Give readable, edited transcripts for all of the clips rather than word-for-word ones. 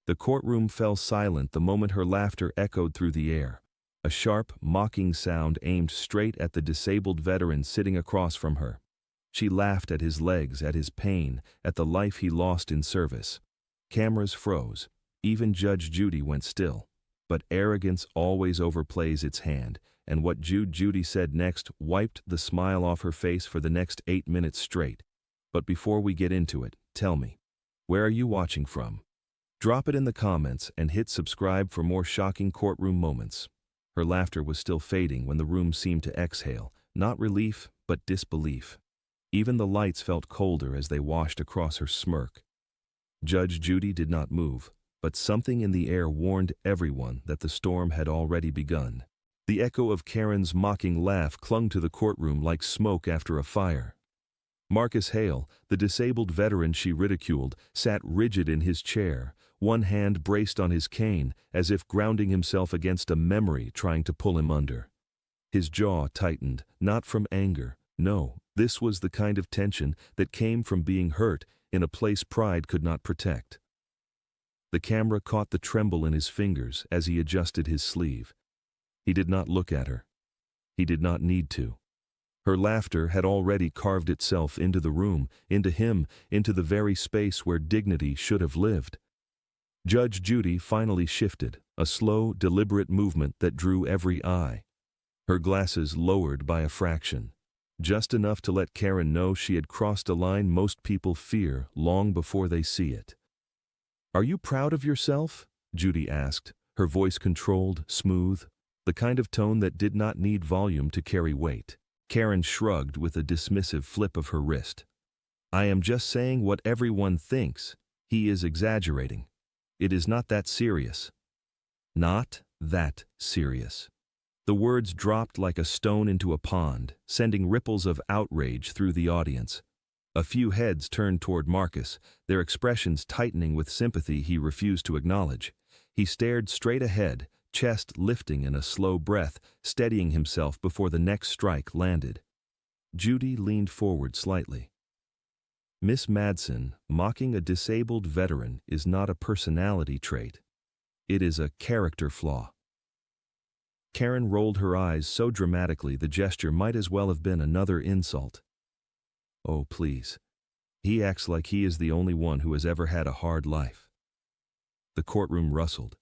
The courtroom fell silent the moment her laughter echoed through the air, a sharp, mocking sound aimed straight at the disabled veteran sitting across from her. She laughed at his legs, at his pain, at the life he lost in service. Cameras froze. Even Judge Judy went still. But arrogance always overplays its hand, and what Judge Judy said next wiped the smile off her face for the next 8 minutes straight. But before we get into it, tell me, where are you watching from? Drop it in the comments and hit subscribe for more shocking courtroom moments. Her laughter was still fading when the room seemed to exhale, not relief, but disbelief. Even the lights felt colder as they washed across her smirk. Judge Judy did not move, but something in the air warned everyone that the storm had already begun. The echo of Karen's mocking laugh clung to the courtroom like smoke after a fire. Marcus Hale, the disabled veteran she ridiculed, sat rigid in his chair, one hand braced on his cane, as if grounding himself against a memory trying to pull him under. His jaw tightened, not from anger. No, this was the kind of tension that came from being hurt in a place pride could not protect. The camera caught the tremble in his fingers as he adjusted his sleeve. He did not look at her. He did not need to. Her laughter had already carved itself into the room, into him, into the very space where dignity should have lived. Judge Judy finally shifted, a slow, deliberate movement that drew every eye. Her glasses lowered by a fraction, just enough to let Karen know she had crossed a line most people fear long before they see it. "Are you proud of yourself?" Judy asked, her voice controlled, smooth, the kind of tone that did not need volume to carry weight. Karen shrugged with a dismissive flip of her wrist. "I am just saying what everyone thinks. He is exaggerating. It is not that serious." Not that serious. The words dropped like a stone into a pond, sending ripples of outrage through the audience. A few heads turned toward Marcus, their expressions tightening with sympathy he refused to acknowledge. He stared straight ahead, chest lifting in a slow breath, steadying himself before the next strike landed. Judy leaned forward slightly. "Miss Madsen, mocking a disabled veteran is not a personality trait. It is a character flaw." Karen rolled her eyes so dramatically the gesture might as well have been another insult. "Oh, please. He acts like he is the only one who has ever had a hard life." The courtroom rustled.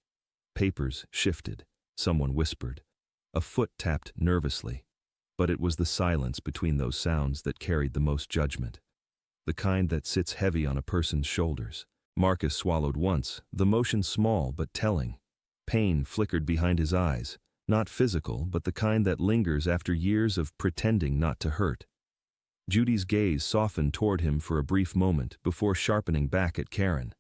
Papers shifted. Someone whispered. A foot tapped nervously. But it was the silence between those sounds that carried the most judgment. The kind that sits heavy on a person's shoulders. Marcus swallowed once, the motion small but telling. Pain flickered behind his eyes. Not physical, but the kind that lingers after years of pretending not to hurt. Judy's gaze softened toward him for a brief moment before sharpening back at Karen.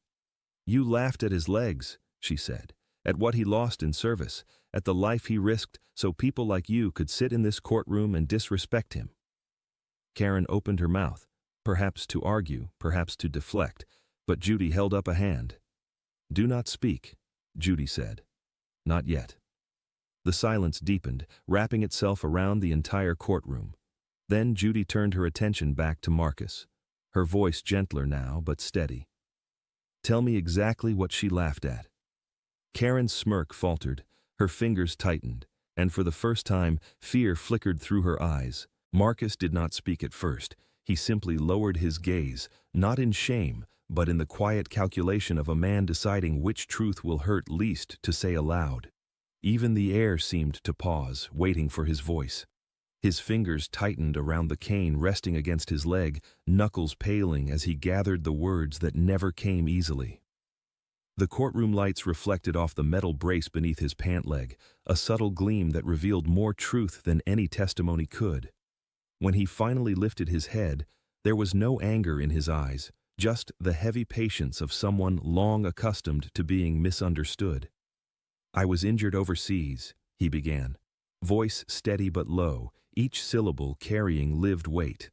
"You laughed at his legs," she said, "at what he lost in service, at the life he risked so people like you could sit in this courtroom and disrespect him." Karen opened her mouth, perhaps to argue, perhaps to deflect, but Judy held up a hand. "Do not speak," Judy said. "Not yet." The silence deepened, wrapping itself around the entire courtroom. Then Judy turned her attention back to Marcus, her voice gentler now but steady. "Tell me exactly what she laughed at." Karen's smirk faltered, her fingers tightened, and for the first time, fear flickered through her eyes. Marcus did not speak at first. He simply lowered his gaze, not in shame, but in the quiet calculation of a man deciding which truth will hurt least to say aloud. Even the air seemed to pause, waiting for his voice. His fingers tightened around the cane resting against his leg, knuckles paling as he gathered the words that never came easily. The courtroom lights reflected off the metal brace beneath his pant leg, a subtle gleam that revealed more truth than any testimony could. When he finally lifted his head, there was no anger in his eyes, just the heavy patience of someone long accustomed to being misunderstood. "I was injured overseas," he began, voice steady but low, each syllable carrying lived weight.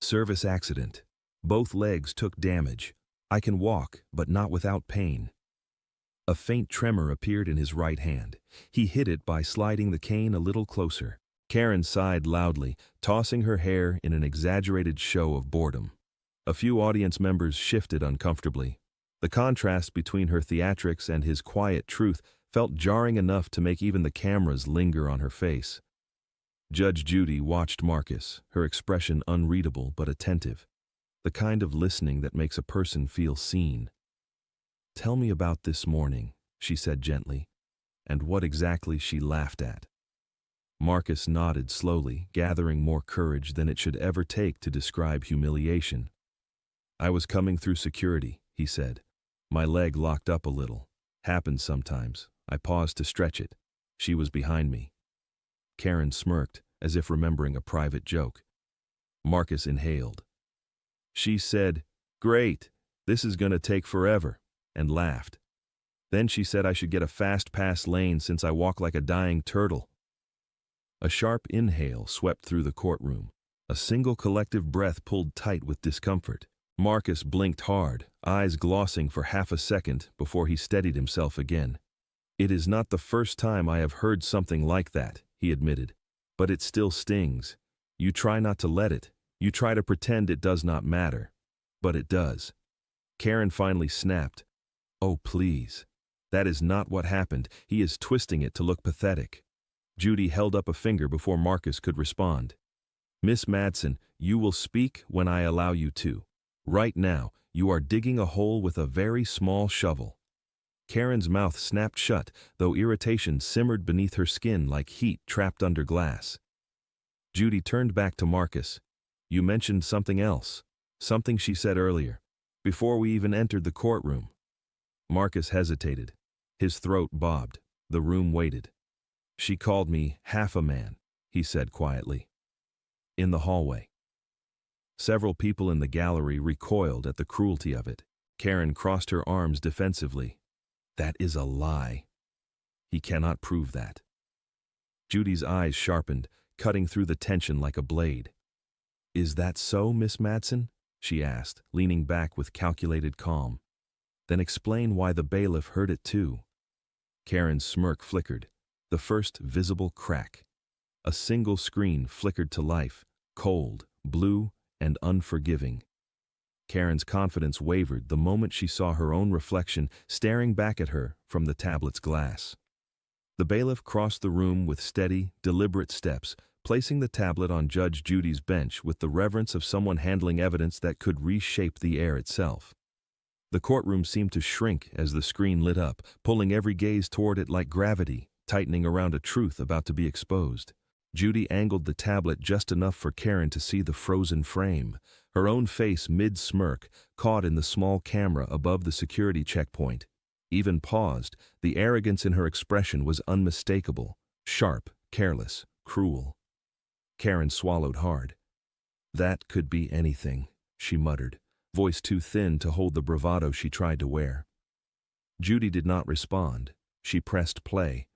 "Service accident. Both legs took damage. I can walk, but not without pain." A faint tremor appeared in his right hand. He hid it by sliding the cane a little closer. Karen sighed loudly, tossing her hair in an exaggerated show of boredom. A few audience members shifted uncomfortably. The contrast between her theatrics and his quiet truth felt jarring enough to make even the cameras linger on her face. Judge Judy watched Marcus, her expression unreadable but attentive, the kind of listening that makes a person feel seen. "Tell me about this morning," she said gently, and what exactly she laughed at. Marcus nodded slowly, gathering more courage than it should ever take to describe humiliation. "I was coming through security," he said. "My leg locked up a little. Happens sometimes. I paused to stretch it. She was behind me." Karen smirked, as if remembering a private joke. Marcus inhaled. "She said, 'Great, this is gonna take forever,' and laughed. Then she said I should get a fast pass lane since I walk like a dying turtle." A sharp inhale swept through the courtroom. A single collective breath pulled tight with discomfort. Marcus blinked hard, eyes glossing for half a second before he steadied himself again. "It is not the first time I have heard something like that," he admitted. "But it still stings. You try not to let it. You try to pretend it does not matter. But it does." Karen finally snapped. "Oh, please. That is not what happened. He is twisting it to look pathetic." Judy held up a finger before Marcus could respond. "Miss Madsen, you will speak when I allow you to. Right now, you are digging a hole with a very small shovel." Karen's mouth snapped shut, though irritation simmered beneath her skin like heat trapped under glass. Judy turned back to Marcus. "You mentioned something else. Something she said earlier, before we even entered the courtroom." Marcus hesitated. His throat bobbed. The room waited. "She called me half a man," he said quietly. In the hallway. Several people in the gallery recoiled at the cruelty of it. Karen crossed her arms defensively. "That is a lie. He cannot prove that." Judy's eyes sharpened, cutting through the tension like a blade. "Is that so, Miss Madsen?" she asked, leaning back with calculated calm. "Then explain why the bailiff heard it too." Karen's smirk flickered. The first visible crack. A single screen flickered to life, cold, blue, and unforgiving. Karen's confidence wavered the moment she saw her own reflection staring back at her from the tablet's glass. The bailiff crossed the room with steady, deliberate steps, placing the tablet on Judge Judy's bench with the reverence of someone handling evidence that could reshape the air itself. The courtroom seemed to shrink as the screen lit up, pulling every gaze toward it like gravity, tightening around a truth about to be exposed. Judy angled the tablet just enough for Karen to see the frozen frame, her own face mid-smirk, caught in the small camera above the security checkpoint. Even paused, the arrogance in her expression was unmistakable, sharp, careless, cruel. Karen swallowed hard. "That could be anything," she muttered, voice too thin to hold the bravado she tried to wear. Judy did not respond. She pressed play.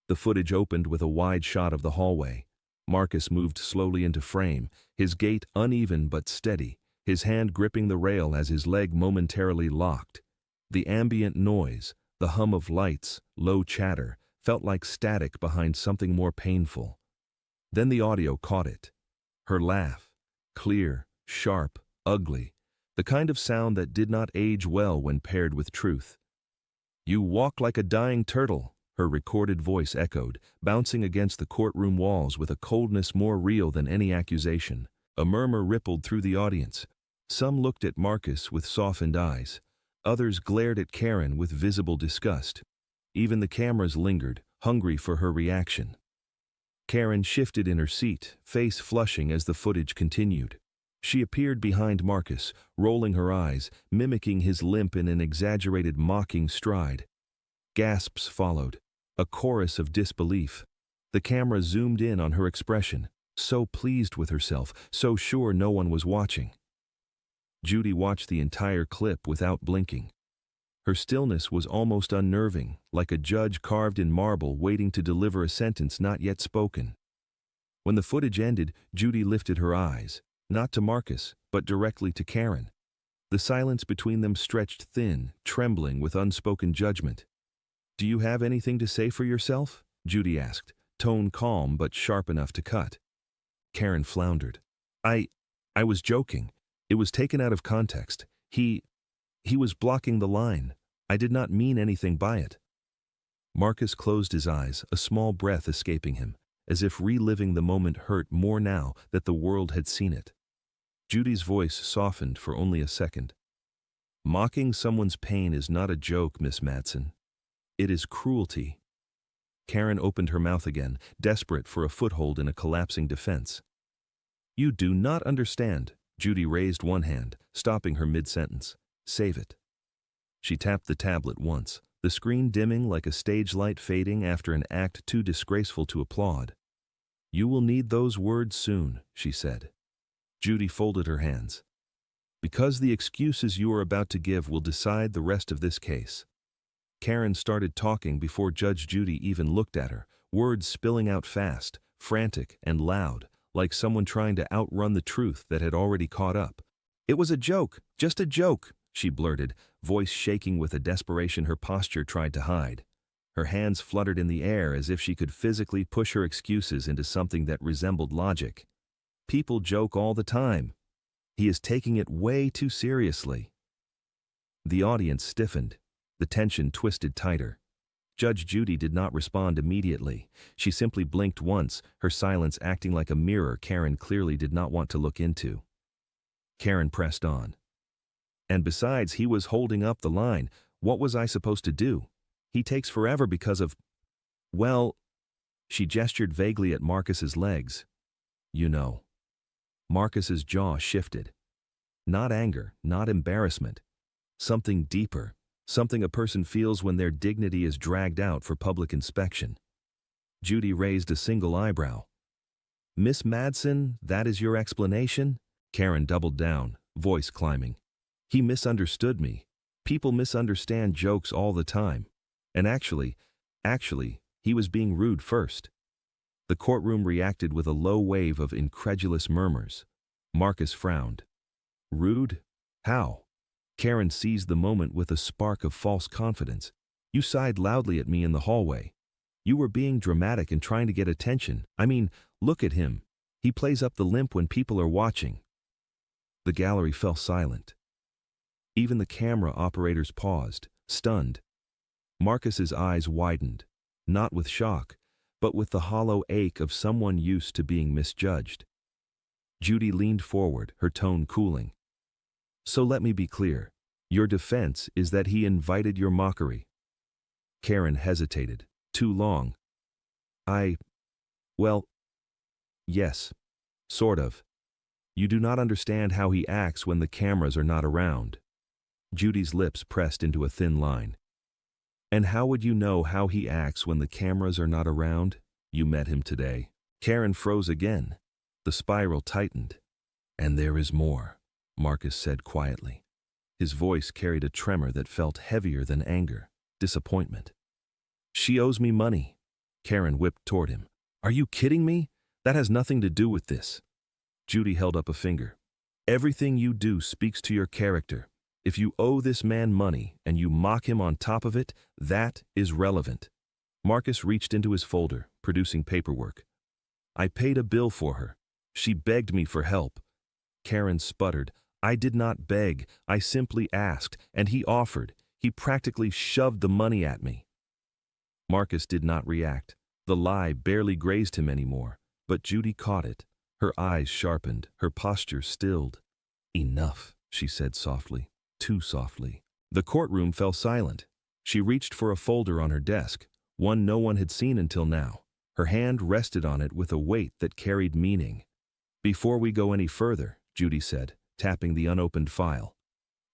The footage opened with a wide shot of the hallway. Marcus moved slowly into frame, his gait uneven but steady, his hand gripping the rail as his leg momentarily locked. The ambient noise, the hum of lights, low chatter, felt like static behind something more painful. Then the audio caught it. Her laugh, clear, sharp, ugly, the kind of sound that did not age well when paired with truth. "You walk like a dying turtle," her recorded voice echoed, bouncing against the courtroom walls with a coldness more real than any accusation. A murmur rippled through the audience. Some looked at Marcus with softened eyes. Others glared at Karen with visible disgust. Even the cameras lingered, hungry for her reaction. Karen shifted in her seat, face flushing as the footage continued. She appeared behind Marcus, rolling her eyes, mimicking his limp in an exaggerated mocking stride. Gasps followed, a chorus of disbelief. The camera zoomed in on her expression, so pleased with herself, so sure no one was watching. Judy watched the entire clip without blinking. Her stillness was almost unnerving, like a judge carved in marble waiting to deliver a sentence not yet spoken. When the footage ended, Judy lifted her eyes, not to Marcus, but directly to Karen. The silence between them stretched thin, trembling with unspoken judgment. "Do you have anything to say for yourself?" Judy asked, tone calm but sharp enough to cut. Karen floundered. I was joking. It was taken out of context. He was blocking the line. I did not mean anything by it. Marcus closed his eyes, a small breath escaping him, as if reliving the moment hurt more now that the world had seen it. Judy's voice softened for only a second. Mocking someone's pain is not a joke, Miss Madsen. It is cruelty. Karen opened her mouth again, desperate for a foothold in a collapsing defense. You do not understand. Judy raised one hand, stopping her mid-sentence. Save it. She tapped the tablet once, the screen dimming like a stage light fading after an act too disgraceful to applaud. You will need those words soon, she said. Judy folded her hands. Because the excuses you are about to give will decide the rest of this case. Karen started talking before Judge Judy even looked at her, words spilling out fast, frantic and loud, like someone trying to outrun the truth that had already caught up. It was a joke, just a joke, she blurted, voice shaking with a desperation her posture tried to hide. Her hands fluttered in the air as if she could physically push her excuses into something that resembled logic. People joke all the time. He is taking it way too seriously. The audience stiffened. The tension twisted tighter. Judge Judy did not respond immediately. She simply blinked once, her silence acting like a mirror Karen clearly did not want to look into. Karen pressed on. And besides, he was holding up the line. What was I supposed to do? He takes forever because of... Well, she gestured vaguely at Marcus's legs. You know. Marcus's jaw shifted. Not anger, not embarrassment. Something deeper. Something a person feels when their dignity is dragged out for public inspection. Judy raised a single eyebrow. Miss Madsen, that is your explanation? Karen doubled down, voice climbing. He misunderstood me. People misunderstand jokes all the time. And actually, he was being rude first. The courtroom reacted with a low wave of incredulous murmurs. Marcus frowned. Rude? How? Karen seized the moment with a spark of false confidence. You sighed loudly at me in the hallway. You were being dramatic and trying to get attention. I mean, look at him. He plays up the limp when people are watching. The gallery fell silent. Even the camera operators paused, stunned. Marcus's eyes widened, not with shock, but with the hollow ache of someone used to being misjudged. Judy leaned forward, her tone cooling. So let me be clear. Your defense is that he invited your mockery. Karen hesitated. Too long. Well, yes. Sort of. You do not understand how he acts when the cameras are not around. Judy's lips pressed into a thin line. And how would you know how he acts when the cameras are not around? You met him today. Karen froze again. The spiral tightened. And there is more, Marcus said quietly. His voice carried a tremor that felt heavier than anger, disappointment. She owes me money. Karen whipped toward him. Are you kidding me? That has nothing to do with this. Judy held up a finger. Everything you do speaks to your character. If you owe this man money and you mock him on top of it, that is relevant. Marcus reached into his folder, producing paperwork. I paid a bill for her. She begged me for help. Karen sputtered. I did not beg. I simply asked, and he offered. He practically shoved the money at me. Marcus did not react. The lie barely grazed him anymore, but Judy caught it. Her eyes sharpened, her posture stilled. Enough, she said softly. Too softly. The courtroom fell silent. She reached for a folder on her desk, one no one had seen until now. Her hand rested on it with a weight that carried meaning. Before we go any further, Judy said, tapping the unopened file.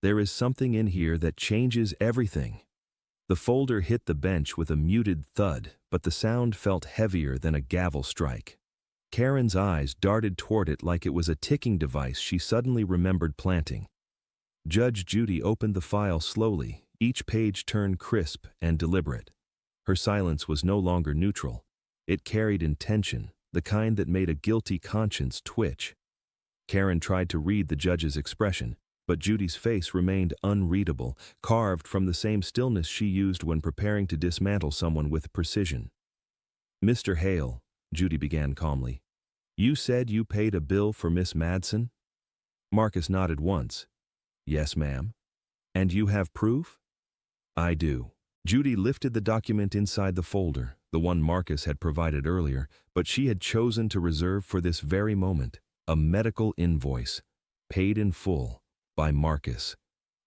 There is something in here that changes everything. The folder hit the bench with a muted thud, but the sound felt heavier than a gavel strike. Karen's eyes darted toward it like it was a ticking device she suddenly remembered planting. Judge Judy opened the file slowly, each page turned crisp and deliberate. Her silence was no longer neutral. It carried intention, the kind that made a guilty conscience twitch. Karen tried to read the judge's expression, but Judy's face remained unreadable, carved from the same stillness she used when preparing to dismantle someone with precision. Mr. Hale, Judy began calmly, you said you paid a bill for Miss Madsen? Marcus nodded once. Yes, ma'am. And you have proof? I do. Judy lifted the document inside the folder, the one Marcus had provided earlier, but she had chosen to reserve for this very moment, a medical invoice, paid in full, by Marcus.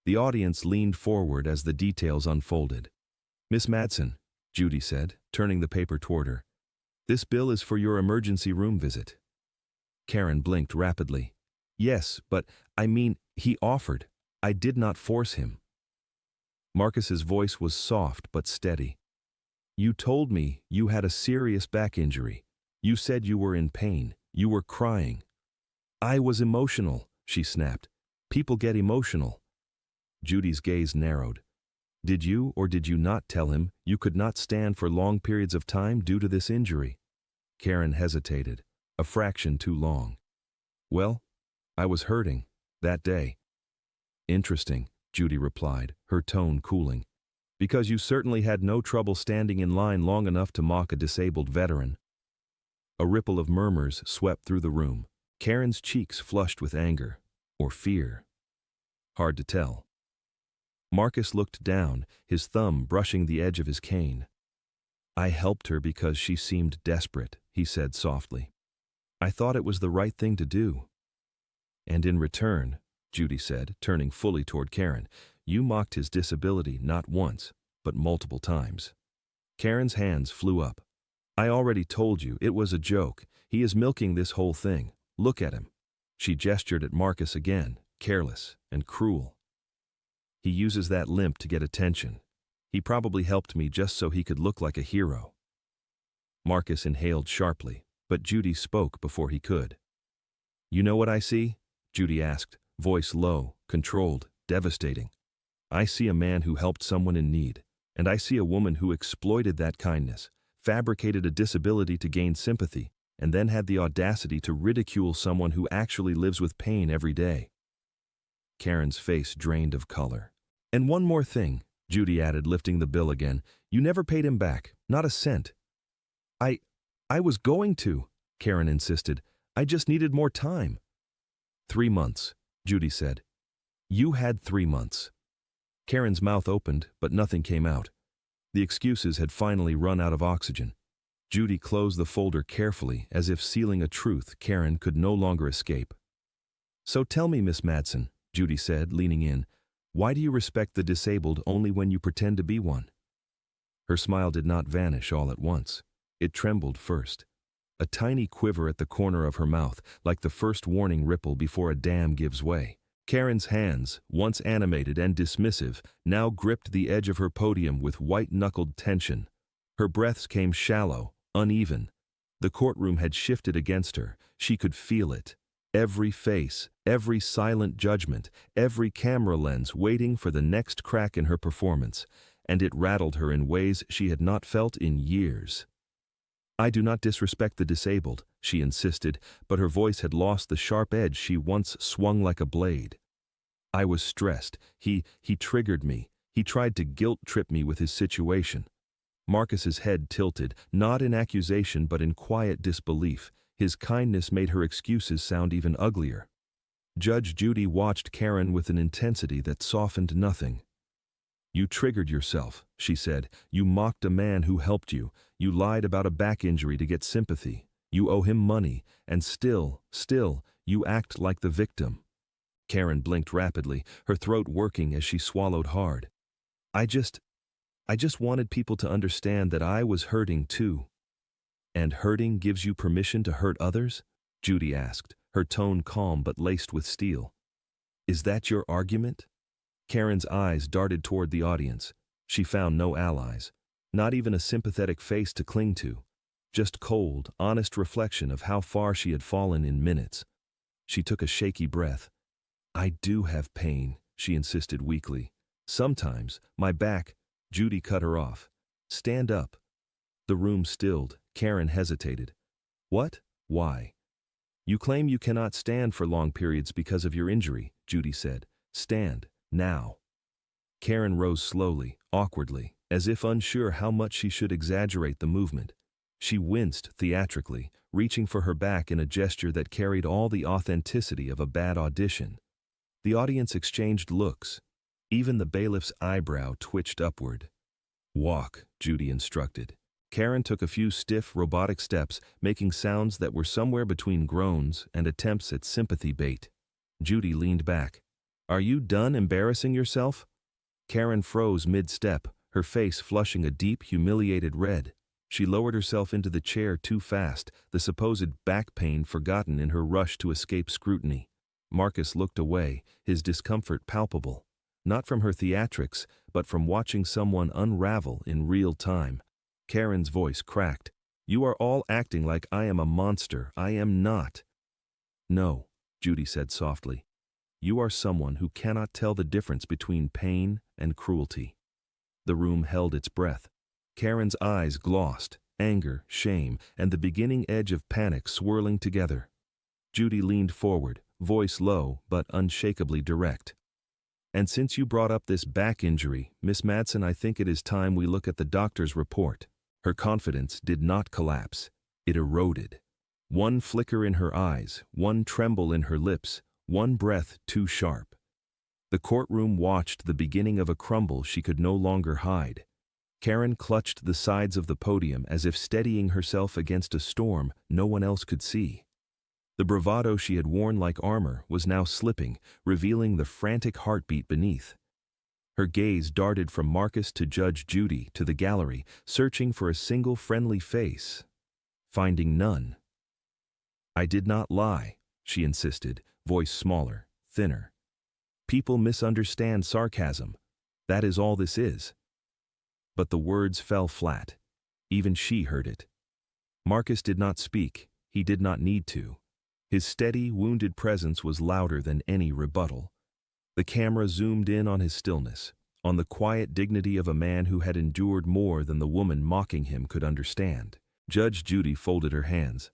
The audience leaned forward as the details unfolded. Miss Madsen, Judy said, turning the paper toward her. This bill is for your emergency room visit. Karen blinked rapidly. Yes, but, I mean, he offered. I did not force him. Marcus's voice was soft but steady. You told me you had a serious back injury. You said you were in pain. You were crying. I was emotional, she snapped. People get emotional. Judy's gaze narrowed. Did you or did you not tell him you could not stand for long periods of time due to this injury? Karen hesitated, a fraction too long. Well, I was hurting, that day. Interesting, Judy replied, her tone cooling. Because you certainly had no trouble standing in line long enough to mock a disabled veteran. A ripple of murmurs swept through the room. Karen's cheeks flushed with anger, or fear. Hard to tell. Marcus looked down, his thumb brushing the edge of his cane. I helped her because she seemed desperate, he said softly. I thought it was the right thing to do. And in return, Judy said, turning fully toward Karen, you mocked his disability not once, but multiple times. Karen's hands flew up. I already told you, it was a joke. He is milking this whole thing. Look at him. She gestured at Marcus again, careless and cruel. He uses that limp to get attention. He probably helped me just so he could look like a hero. Marcus inhaled sharply, but Judy spoke before he could. You know what I see? Judy asked, voice low, controlled, devastating. I see a man who helped someone in need, and I see a woman who exploited that kindness, fabricated a disability to gain sympathy, and then had the audacity to ridicule someone who actually lives with pain every day. Karen's face drained of color. And one more thing, Judy added, lifting the bill again. You never paid him back, not a cent. I was going to, Karen insisted. I just needed more time. 3 months, Judy said. You had 3 months. Karen's mouth opened, but nothing came out. The excuses had finally run out of oxygen. Judy closed the folder carefully, as if sealing a truth Karen could no longer escape. So tell me, Miss Madsen, Judy said, leaning in, why do you respect the disabled only when you pretend to be one? Her smile did not vanish all at once. It trembled first. A tiny quiver at the corner of her mouth, like the first warning ripple before a dam gives way. Karen's hands, once animated and dismissive, now gripped the edge of her podium with white-knuckled tension. Her breaths came shallow, uneven. The courtroom had shifted against her. She could feel it. Every face, every silent judgment, every camera lens waiting for the next crack in her performance, and it rattled her in ways she had not felt in years. I do not disrespect the disabled, she insisted, but her voice had lost the sharp edge she once swung like a blade. I was stressed. He triggered me. He tried to guilt-trip me with his situation. Marcus's head tilted, not in accusation but in quiet disbelief. His kindness made her excuses sound even uglier. Judge Judy watched Karen with an intensity that softened nothing. You triggered yourself, she said. You mocked a man who helped you. You lied about a back injury to get sympathy. You owe him money, and still, you act like the victim. Karen blinked rapidly, her throat working as she swallowed hard. I just wanted people to understand that I was hurting too. And hurting gives you permission to hurt others? Judy asked, her tone calm but laced with steel. Is that your argument? Karen's eyes darted toward the audience. She found no allies, not even a sympathetic face to cling to. Just cold, honest reflection of how far she had fallen in minutes. She took a shaky breath. I do have pain, she insisted weakly. Sometimes, my back. Judy cut her off. Stand up. The room stilled. Karen hesitated. What? Why? You claim you cannot stand for long periods because of your injury, Judy said. Stand, now. Karen rose slowly, awkwardly, as if unsure how much she should exaggerate the movement. She winced theatrically, reaching for her back in a gesture that carried all the authenticity of a bad audition. The audience exchanged looks. Even the bailiff's eyebrow twitched upward. "Walk," Judy instructed. Karen took a few stiff, robotic steps, making sounds that were somewhere between groans and attempts at sympathy bait. Judy leaned back. "Are you done embarrassing yourself?" Karen froze mid-step, her face flushing a deep, humiliated red. She lowered herself into the chair too fast, the supposed back pain forgotten in her rush to escape scrutiny. Marcus looked away, his discomfort palpable. Not from her theatrics, but from watching someone unravel in real time. Karen's voice cracked. "You are all acting like I am a monster. I am not." "No," Judy said softly. "You are someone who cannot tell the difference between pain and cruelty." The room held its breath. Karen's eyes glossed, anger, shame, and the beginning edge of panic swirling together. Judy leaned forward, voice low but unshakably direct. "And since you brought up this back injury, Miss Madsen, I think it is time we look at the doctor's report." Her confidence did not collapse. It eroded. One flicker in her eyes, one tremble in her lips, one breath too sharp. The courtroom watched the beginning of a crumble she could no longer hide. Karen clutched the sides of the podium as if steadying herself against a storm no one else could see. The bravado she had worn like armor was now slipping, revealing the frantic heartbeat beneath. Her gaze darted from Marcus to Judge Judy to the gallery, searching for a single friendly face. Finding none. "I did not lie," she insisted, voice smaller, thinner. "People misunderstand sarcasm. That is all this is." But the words fell flat. Even she heard it. Marcus did not speak. He did not need to. His steady, wounded presence was louder than any rebuttal. The camera zoomed in on his stillness, on the quiet dignity of a man who had endured more than the woman mocking him could understand. Judge Judy folded her hands.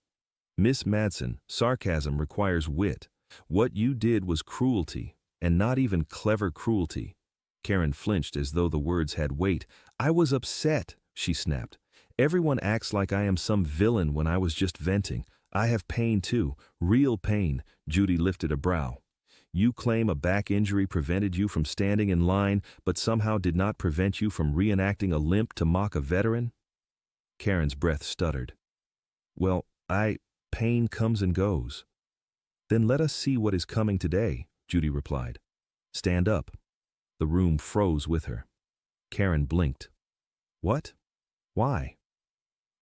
"Miss Madsen, sarcasm requires wit. What you did was cruelty, and not even clever cruelty." Karen flinched as though the words had weight. "I was upset," she snapped. "Everyone acts like I am some villain when I was just venting. I have pain too, real pain." Judy lifted a brow. "You claim a back injury prevented you from standing in line, but somehow did not prevent you from reenacting a limp to mock a veteran?" Karen's breath stuttered. "Well, pain comes and goes." "Then let us see what is coming today," Judy replied. "Stand up." The room froze with her. Karen blinked. "What? Why?"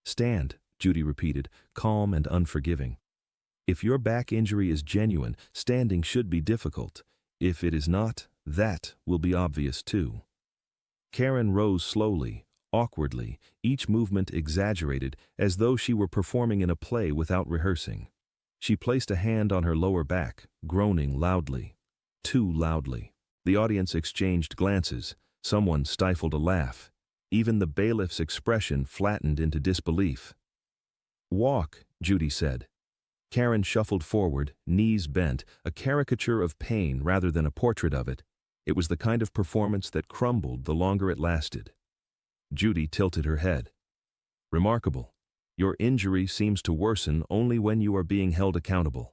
"Stand," Judy repeated, calm and unforgiving. "If your back injury is genuine, standing should be difficult. If it is not, that will be obvious too." Karen rose slowly, awkwardly, each movement exaggerated, as though she were performing in a play without rehearsing. She placed a hand on her lower back, groaning loudly. Too loudly. The audience exchanged glances. Someone stifled a laugh. Even the bailiff's expression flattened into disbelief. "Walk," Judy said. Karen shuffled forward, knees bent, a caricature of pain rather than a portrait of it. It was the kind of performance that crumbled the longer it lasted. Judy tilted her head. "Remarkable. Your injury seems to worsen only when you are being held accountable."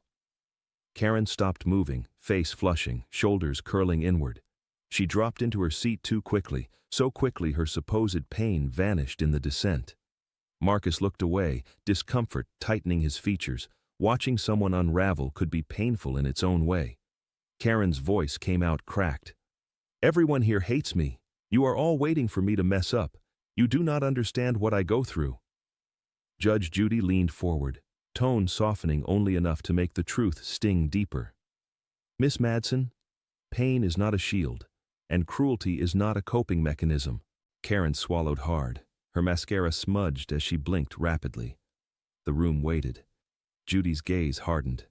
Karen stopped moving, face flushing, shoulders curling inward. She dropped into her seat too quickly, so quickly her supposed pain vanished in the descent. Marcus looked away, discomfort tightening his features. Watching someone unravel could be painful in its own way. Karen's voice came out cracked. "Everyone here hates me. You are all waiting for me to mess up. You do not understand what I go through." Judge Judy leaned forward, tone softening only enough to make the truth sting deeper. "Miss Madsen, pain is not a shield, and cruelty is not a coping mechanism." Karen swallowed hard. Her mascara smudged as she blinked rapidly. The room waited. Judy's gaze hardened.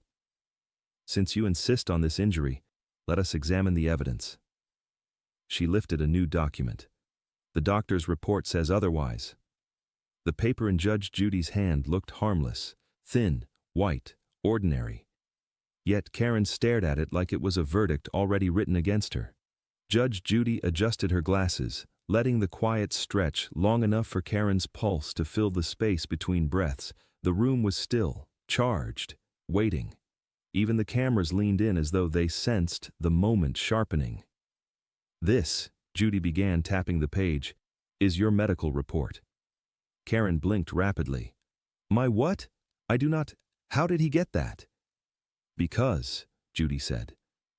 "Since you insist on this injury, let us examine the evidence." She lifted a new document. "The doctor's report says otherwise." The paper in Judge Judy's hand looked harmless, thin, white, ordinary. Yet Karen stared at it like it was a verdict already written against her. Judge Judy adjusted her glasses, letting the quiet stretch long enough for Karen's pulse to fill the space between breaths. The room was still, charged, waiting. Even the cameras leaned in as though they sensed the moment sharpening. This, Judy began, tapping the page, is your medical report. Karen blinked rapidly. My what? I do not. How did he get that? Because, Judy said,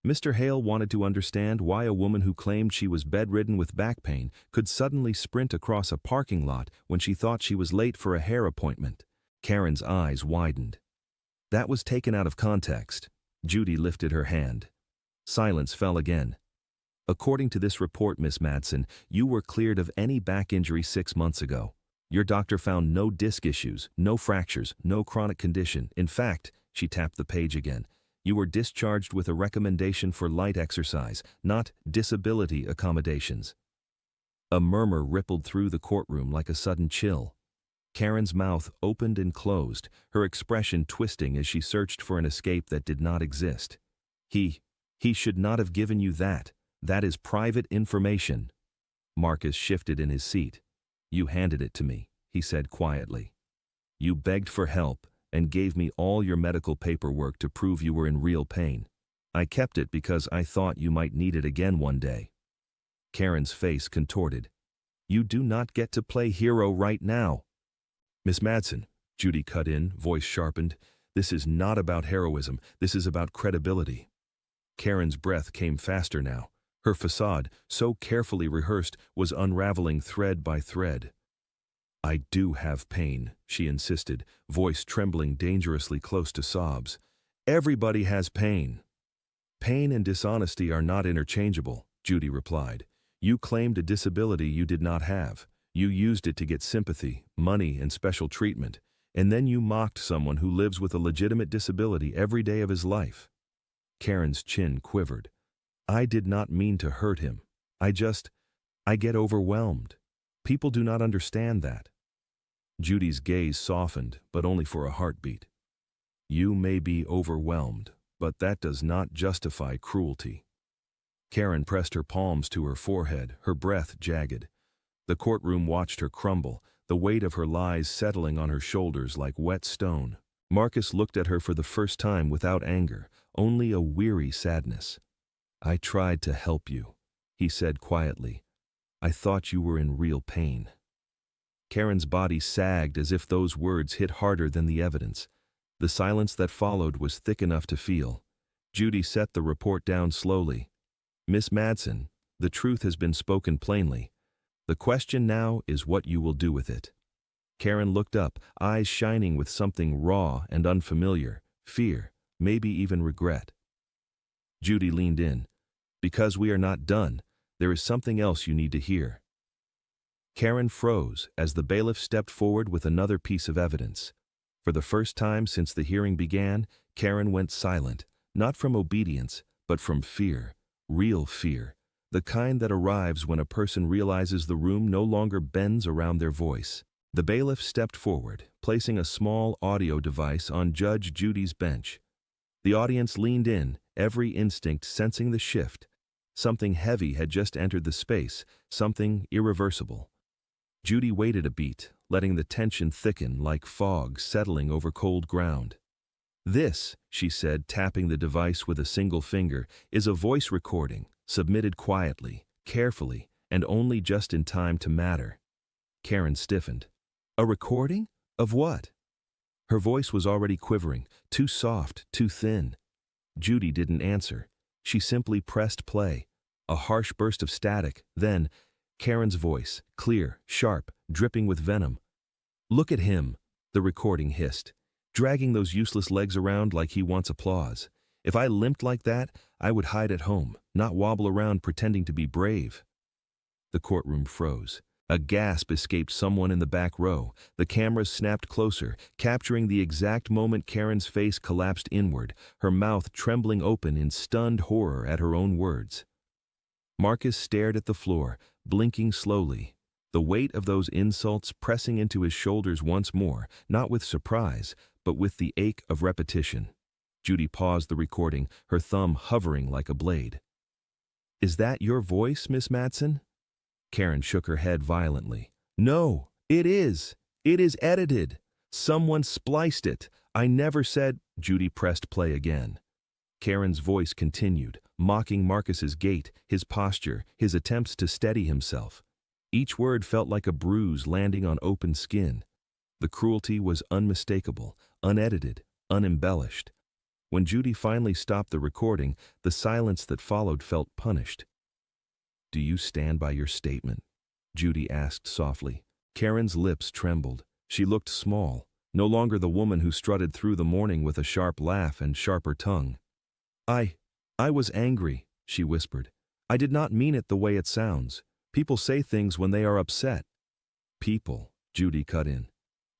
Mr. Hale wanted to understand why a woman who claimed she was bedridden with back pain could suddenly sprint across a parking lot when she thought she was late for a hair appointment. Karen's eyes widened. That was taken out of context. Judy lifted her hand. Silence fell again. According to this report, Miss Madsen, you were cleared of any back injury 6 months ago. Your doctor found no disc issues, no fractures, no chronic condition. In fact, she tapped the page again, you were discharged with a recommendation for light exercise, not disability accommodations. A murmur rippled through the courtroom like a sudden chill. Karen's mouth opened and closed, her expression twisting as she searched for an escape that did not exist. He should not have given you that. That is private information. Marcus shifted in his seat. You handed it to me, he said quietly. You begged for help and gave me all your medical paperwork to prove you were in real pain. I kept it because I thought you might need it again one day. Karen's face contorted. You do not get to play hero right now. Miss Madsen, Judy cut in, voice sharpened. This is not about heroism. This is about credibility. Karen's breath came faster now. Her facade, so carefully rehearsed, was unraveling thread by thread. I do have pain, she insisted, voice trembling dangerously close to sobs. Everybody has pain. Pain and dishonesty are not interchangeable, Judy replied. You claimed a disability you did not have. You used it to get sympathy, money, and special treatment, and then you mocked someone who lives with a legitimate disability every day of his life. Karen's chin quivered. I did not mean to hurt him. I get overwhelmed. People do not understand that. Judy's gaze softened, but only for a heartbeat. You may be overwhelmed, but that does not justify cruelty. Karen pressed her palms to her forehead, her breath jagged. The courtroom watched her crumble, the weight of her lies settling on her shoulders like wet stone. Marcus looked at her for the first time without anger, only a weary sadness. I tried to help you, he said quietly. I thought you were in real pain. Karen's body sagged as if those words hit harder than the evidence. The silence that followed was thick enough to feel. Judy set the report down slowly. Miss Madsen, the truth has been spoken plainly. The question now is what you will do with it. Karen looked up, eyes shining with something raw and unfamiliar, fear, maybe even regret. Judy leaned in. Because we are not done, there is something else you need to hear. Karen froze as the bailiff stepped forward with another piece of evidence. For the first time since the hearing began, Karen went silent, not from obedience, but from fear, real fear, the kind that arrives when a person realizes the room no longer bends around their voice. The bailiff stepped forward, placing a small audio device on Judge Judy's bench. The audience leaned in, every instinct sensing the shift. Something heavy had just entered the space, something irreversible. Judy waited a beat, letting the tension thicken like fog settling over cold ground. This, she said, tapping the device with a single finger, is a voice recording, submitted quietly, carefully, and only just in time to matter. Karen stiffened. A recording? Of what? Her voice was already quivering, too soft, too thin. Judy didn't answer. She simply pressed play. A harsh burst of static, then Karen's voice, clear, sharp, dripping with venom. Look at him, the recording hissed, dragging those useless legs around like he wants applause. If I limped like that, I would hide at home, not wobble around pretending to be brave. The courtroom froze. A gasp escaped someone in the back row. The cameras snapped closer, capturing the exact moment Karen's face collapsed inward, her mouth trembling open in stunned horror at her own words. Marcus stared at the floor, blinking slowly, the weight of those insults pressing into his shoulders once more, not with surprise, but with the ache of repetition. Judy paused the recording, her thumb hovering like a blade. Is that your voice, Miss Madsen? Karen shook her head violently. No, it is. It is edited. Someone spliced it. I never said. Judy pressed play again. Karen's voice continued, mocking Marcus's gait, his posture, his attempts to steady himself. Each word felt like a bruise landing on open skin. The cruelty was unmistakable, unedited, unembellished. When Judy finally stopped the recording, the silence that followed felt punished. "Do you stand by your statement?" Judy asked softly. Karen's lips trembled. She looked small, no longer the woman who strutted through the morning with a sharp laugh and sharper tongue. I was angry," she whispered. "I did not mean it the way it sounds. People say things when they are upset." "People," Judy cut in.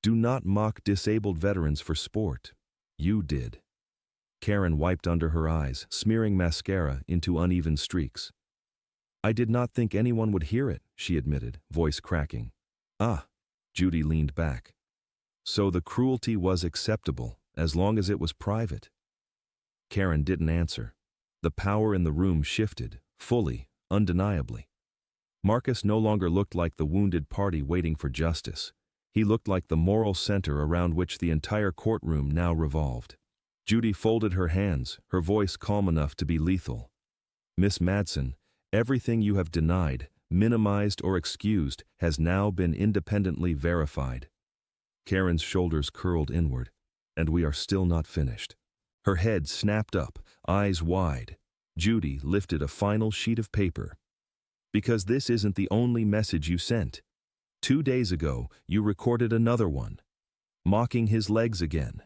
"Do not mock disabled veterans for sport. You did." Karen wiped under her eyes, smearing mascara into uneven streaks. "I did not think anyone would hear it," she admitted, voice cracking. "Ah." Judy leaned back. "So the cruelty was acceptable, as long as it was private?" Karen didn't answer. The power in the room shifted, fully, undeniably. Marcus no longer looked like the wounded party waiting for justice. He looked like the moral center around which the entire courtroom now revolved. Judy folded her hands, her voice calm enough to be lethal. "Miss Madsen, everything you have denied, minimized or excused has now been independently verified." Karen's shoulders curled inward. "And we are still not finished." Her head snapped up, eyes wide. Judy lifted a final sheet of paper. "Because this isn't the only message you sent. 2 days ago, you recorded another one. Mocking his legs again."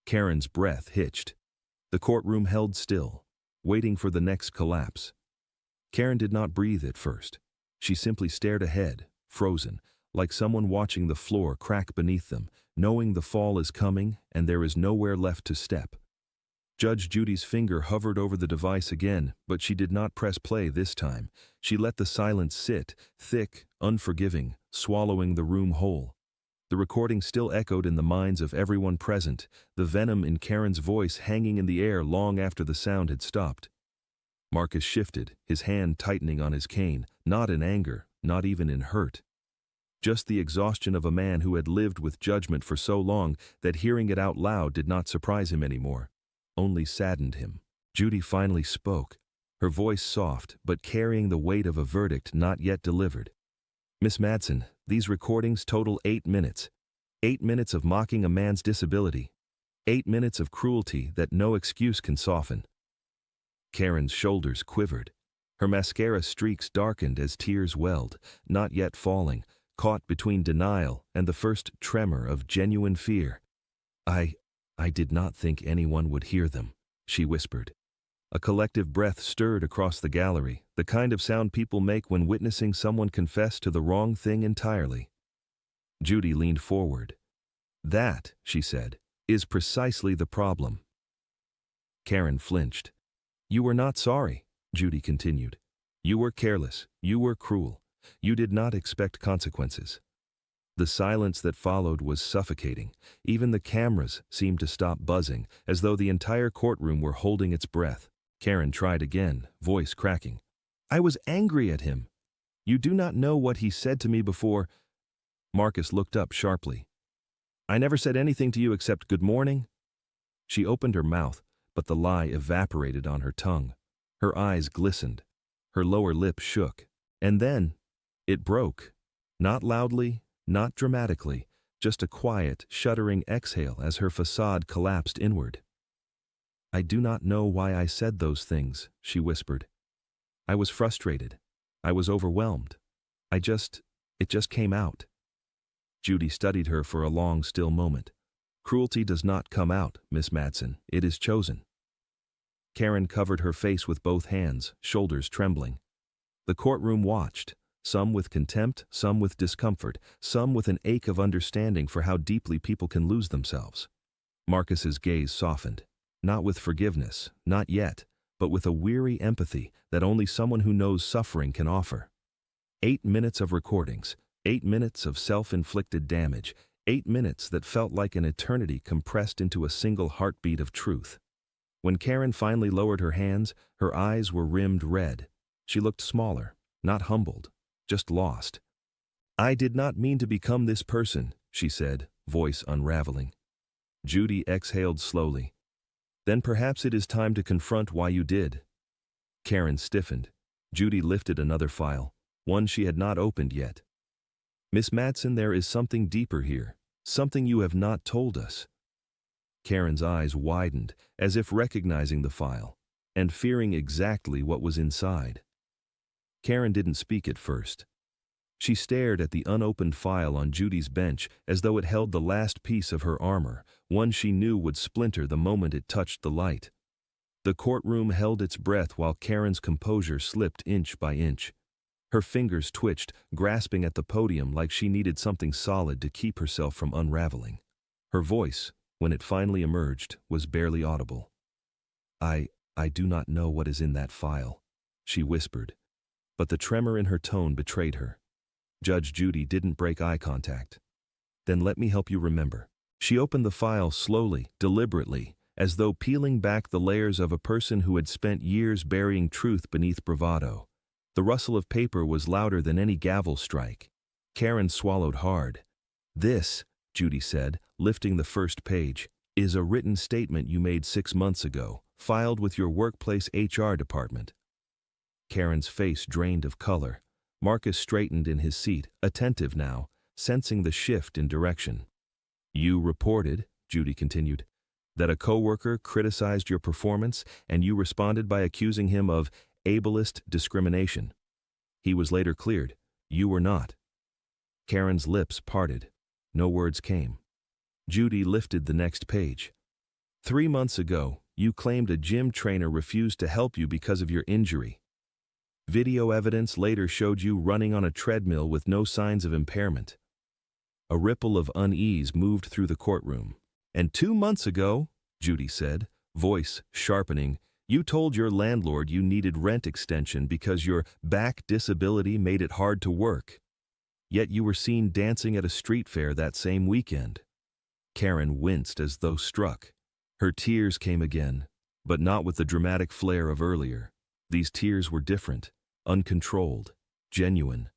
Karen's breath hitched. The courtroom held still, waiting for the next collapse. Karen did not breathe at first. She simply stared ahead, frozen, like someone watching the floor crack beneath them, knowing the fall is coming and there is nowhere left to step. Judge Judy's finger hovered over the device again, but she did not press play this time. She let the silence sit, thick, unforgiving, swallowing the room whole. The recording still echoed in the minds of everyone present, the venom in Karen's voice hanging in the air long after the sound had stopped. Marcus shifted, his hand tightening on his cane, not in anger, not even in hurt. Just the exhaustion of a man who had lived with judgment for so long that hearing it out loud did not surprise him anymore, only saddened him. Judy finally spoke, her voice soft but carrying the weight of a verdict not yet delivered. "Miss Madsen, these recordings total 8 minutes. 8 minutes of mocking a man's disability. 8 minutes of cruelty that no excuse can soften." Karen's shoulders quivered. Her mascara streaks darkened as tears welled, not yet falling, caught between denial and the first tremor of genuine fear. I did not think anyone would hear them," she whispered. A collective breath stirred across the gallery, the kind of sound people make when witnessing someone confess to the wrong thing entirely. Judy leaned forward. "That," she said, "is precisely the problem." Karen flinched. "You were not sorry," Judy continued. "You were careless, you were cruel. You did not expect consequences." The silence that followed was suffocating. Even the cameras seemed to stop buzzing, as though the entire courtroom were holding its breath. Karen tried again, voice cracking. "I was angry at him. You do not know what he said to me before." Marcus looked up sharply. "I never said anything to you except good morning." She opened her mouth, but the lie evaporated on her tongue. Her eyes glistened. Her lower lip shook. And then it broke. Not loudly, not dramatically, just a quiet, shuddering exhale as her facade collapsed inward. "I do not know why I said those things," she whispered. "I was frustrated. I was overwhelmed. It just came out." Judy studied her for a long, still moment. "Cruelty does not come out, Miss Madsen. It is chosen." Karen covered her face with both hands, shoulders trembling. The courtroom watched, some with contempt, some with discomfort, some with an ache of understanding for how deeply people can lose themselves. Marcus's gaze softened, not with forgiveness, not yet, but with a weary empathy that only someone who knows suffering can offer. 8 minutes of recordings, 8 minutes of self-inflicted damage, 8 minutes that felt like an eternity compressed into a single heartbeat of truth. When Karen finally lowered her hands, her eyes were rimmed red. She looked smaller, not humbled, just lost. "I did not mean to become this person," she said, voice unraveling. Judy exhaled slowly. "Then perhaps it is time to confront why you did. Karen stiffened. Judy lifted another file, one she had not opened yet. Miss Madsen, there is something deeper here, something you have not told us. Karen's eyes widened, as if recognizing the file, and fearing exactly what was inside. Karen didn't speak at first. She stared at the unopened file on Judy's bench as though it held the last piece of her armor, one she knew would splinter the moment it touched the light. The courtroom held its breath while Karen's composure slipped inch by inch. Her fingers twitched, grasping at the podium like she needed something solid to keep herself from unraveling. Her voice, when it finally emerged, was barely audible. I do not know what is in that file," she whispered, but the tremor in her tone betrayed her. Judge Judy didn't break eye contact. "Then let me help you remember." She opened the file slowly, deliberately, as though peeling back the layers of a person who had spent years burying truth beneath bravado. The rustle of paper was louder than any gavel strike. Karen swallowed hard. "This," Judy said, lifting the first page, "is a written statement you made 6 months ago, filed with your workplace HR department." Karen's face drained of color. Marcus straightened in his seat, attentive now, sensing the shift in direction. "You reported," Judy continued, "that a coworker criticized your performance and you responded by accusing him of ableist discrimination. He was later cleared. You were not." Karen's lips parted. No words came. Judy lifted the next page. "3 months ago, you claimed a gym trainer refused to help you because of your injury. Video evidence later showed you running on a treadmill with no signs of impairment." A ripple of unease moved through the courtroom. "And 2 months ago," Judy said, voice sharpening, "you told your landlord you needed rent extension because your back disability made it hard to work. Yet you were seen dancing at a street fair that same weekend." Karen winced as though struck. Her tears came again, but not with the dramatic flair of earlier. These tears were different, uncontrolled, genuine.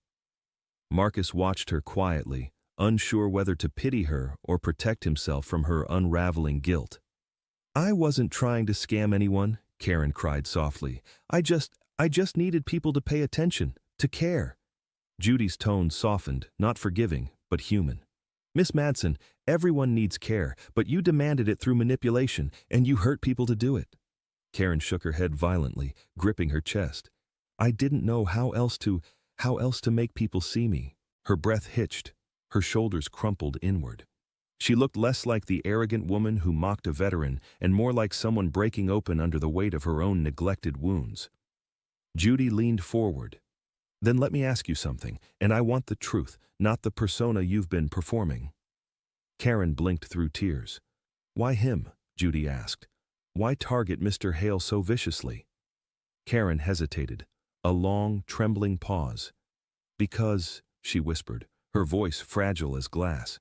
Marcus watched her quietly, unsure whether to pity her or protect himself from her unraveling guilt. "I wasn't trying to scam anyone," Karen cried softly. I just needed people to pay attention, to care." Judy's tone softened, not forgiving, but human. "Miss Madsen, everyone needs care, but you demanded it through manipulation, and you hurt people to do it." Karen shook her head violently, gripping her chest. "I didn't know how else to make people see me." Her breath hitched. Her shoulders crumpled inward. She looked less like the arrogant woman who mocked a veteran and more like someone breaking open under the weight of her own neglected wounds. Judy leaned forward. "Then let me ask you something, and I want the truth, not the persona you've been performing." Karen blinked through tears. "Why him?" Judy asked. "Why target Mr. Hale so viciously?" Karen hesitated. A long, trembling pause. "Because," she whispered, her voice fragile as glass,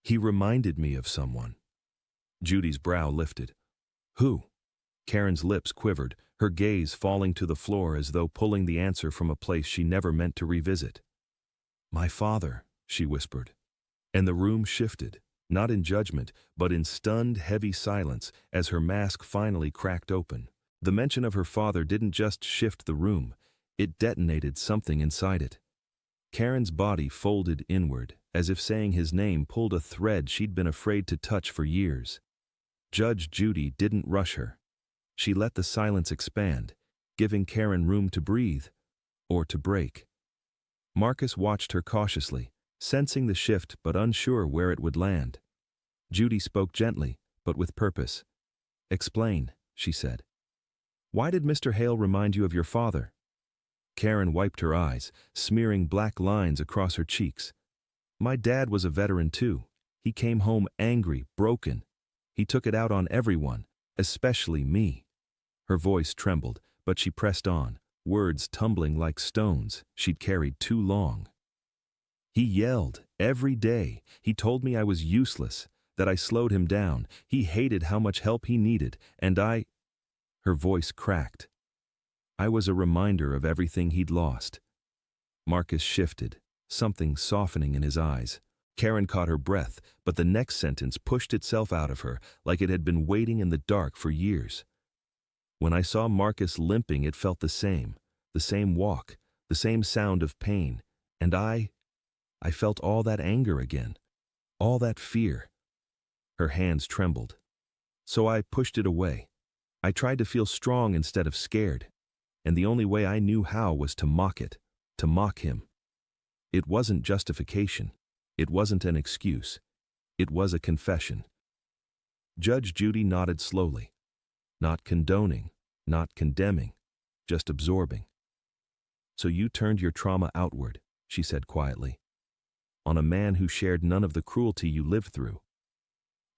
"he reminded me of someone." Judy's brow lifted. "Who?" Karen's lips quivered, her gaze falling to the floor as though pulling the answer from a place she never meant to revisit. "My father," she whispered. And the room shifted, not in judgment, but in stunned, heavy silence as her mask finally cracked open. The mention of her father didn't just shift the room, it detonated something inside it. Karen's body folded inward, as if saying his name pulled a thread she'd been afraid to touch for years. Judge Judy didn't rush her. She let the silence expand, giving Karen room to breathe, or to break. Marcus watched her cautiously, sensing the shift but unsure where it would land. Judy spoke gently, but with purpose. "Explain," she said. "Why did Mr. Hale remind you of your father?" Karen wiped her eyes, smearing black lines across her cheeks. "My dad was a veteran too. He came home angry, broken. He took it out on everyone, especially me." Her voice trembled, but she pressed on, words tumbling like stones she'd carried too long. "He yelled every day. He told me I was useless, that I slowed him down. He hated how much help he needed, and I—" Her voice cracked. "I was a reminder of everything he'd lost." Marcus shifted, something softening in his eyes. Karen caught her breath, but the next sentence pushed itself out of her like it had been waiting in the dark for years. When I saw Marcus limping, it felt the same walk, the same sound of pain, and I felt all that anger again, all that fear. Her hands trembled. So I pushed it away. I tried to feel strong instead of scared, and the only way I knew how was to mock it, to mock him. It wasn't justification. It wasn't an excuse. It was a confession. Judge Judy nodded slowly, not condoning, not condemning, just absorbing. So you turned your trauma outward, she said quietly, on a man who shared none of the cruelty you lived through.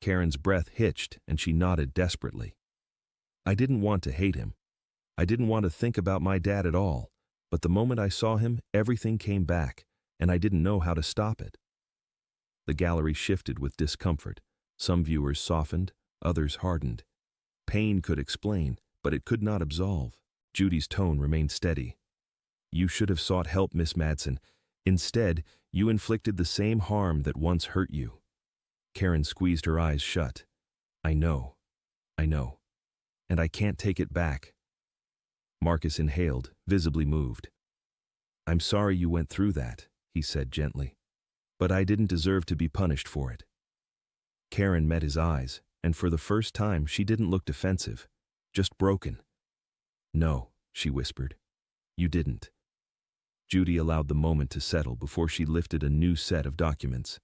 Karen's breath hitched and she nodded desperately. I didn't want to hate him. I didn't want to think about my dad at all, but the moment I saw him, everything came back, and I didn't know how to stop it. The gallery shifted with discomfort. Some viewers softened, others hardened. Pain could explain, but it could not absolve. Judy's tone remained steady. You should have sought help, Miss Madsen. Instead, you inflicted the same harm that once hurt you. Karen squeezed her eyes shut. I know. And I can't take it back. Marcus inhaled, visibly moved. I'm sorry you went through that, he said gently. But I didn't deserve to be punished for it. Karen met his eyes, and for the first time she didn't look defensive, just broken. No, she whispered. You didn't. Judy allowed the moment to settle before she lifted a new set of documents.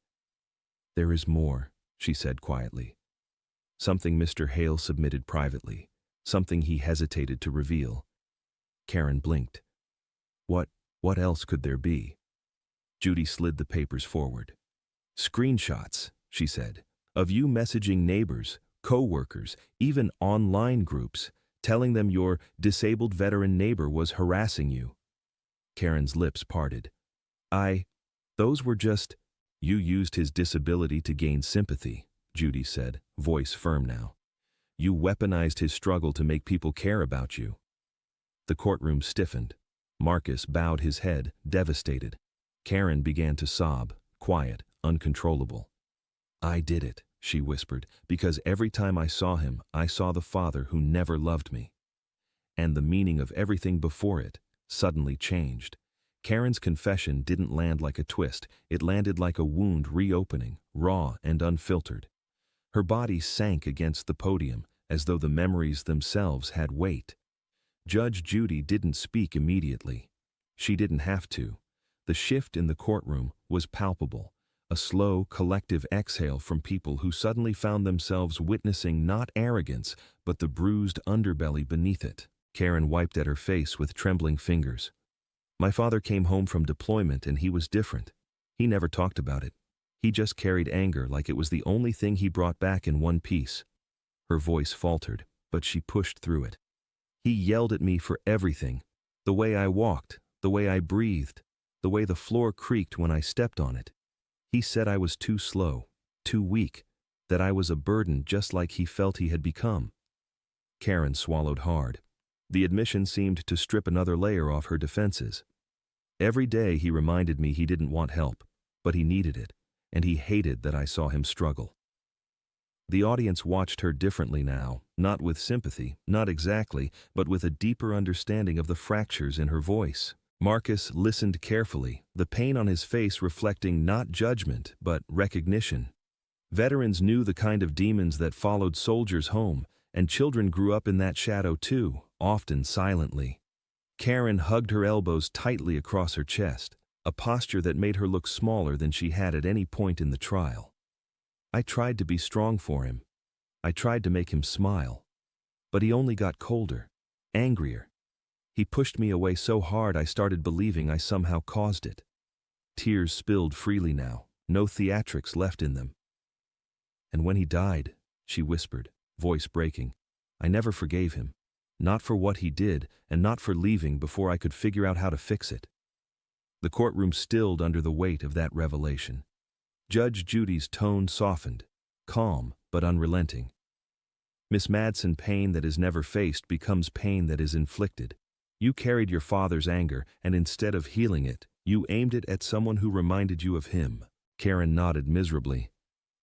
There is more, she said quietly. Something Mr. Hale submitted privately, something he hesitated to reveal. Karen blinked. What else could there be? Judy slid the papers forward. Screenshots, she said, of you messaging neighbors, co-workers, even online groups, telling them your disabled veteran neighbor was harassing you. Karen's lips parted. Those were just... You used his disability to gain sympathy, Judy said, voice firm now. You weaponized his struggle to make people care about you. The courtroom stiffened. Marcus bowed his head, devastated. Karen began to sob, quiet, uncontrollable. I did it, she whispered, because every time I saw him, I saw the father who never loved me. And the meaning of everything before it suddenly changed. Karen's confession didn't land like a twist, it landed like a wound reopening, raw and unfiltered. Her body sank against the podium, as though the memories themselves had weight. Judge Judy didn't speak immediately. She didn't have to. The shift in the courtroom was palpable, a slow, collective exhale from people who suddenly found themselves witnessing not arrogance, but the bruised underbelly beneath it. Karen wiped at her face with trembling fingers. My father came home from deployment and he was different. He never talked about it. He just carried anger like it was the only thing he brought back in one piece. Her voice faltered, but she pushed through it. He yelled at me for everything. The way I walked, the way I breathed, the way the floor creaked when I stepped on it. He said I was too slow, too weak, that I was a burden just like he felt he had become. Karen swallowed hard. The admission seemed to strip another layer off her defenses. Every day he reminded me he didn't want help, but he needed it, and he hated that I saw him struggle. The audience watched her differently now, not with sympathy, not exactly, but with a deeper understanding of the fractures in her voice. Marcus listened carefully, the pain on his face reflecting not judgment, but recognition. Veterans knew the kind of demons that followed soldiers home, and children grew up in that shadow too, often silently. Karen hugged her elbows tightly across her chest, a posture that made her look smaller than she had at any point in the trial. I tried to be strong for him. I tried to make him smile. But he only got colder, angrier. He pushed me away so hard I started believing I somehow caused it. Tears spilled freely now, no theatrics left in them. And when he died, she whispered, voice breaking, I never forgave him. Not for what he did, and not for leaving before I could figure out how to fix it. The courtroom stilled under the weight of that revelation. Judge Judy's tone softened, calm but unrelenting. Miss Madsen, pain that is never faced becomes pain that is inflicted. You carried your father's anger, and instead of healing it, you aimed it at someone who reminded you of him. Karen nodded miserably.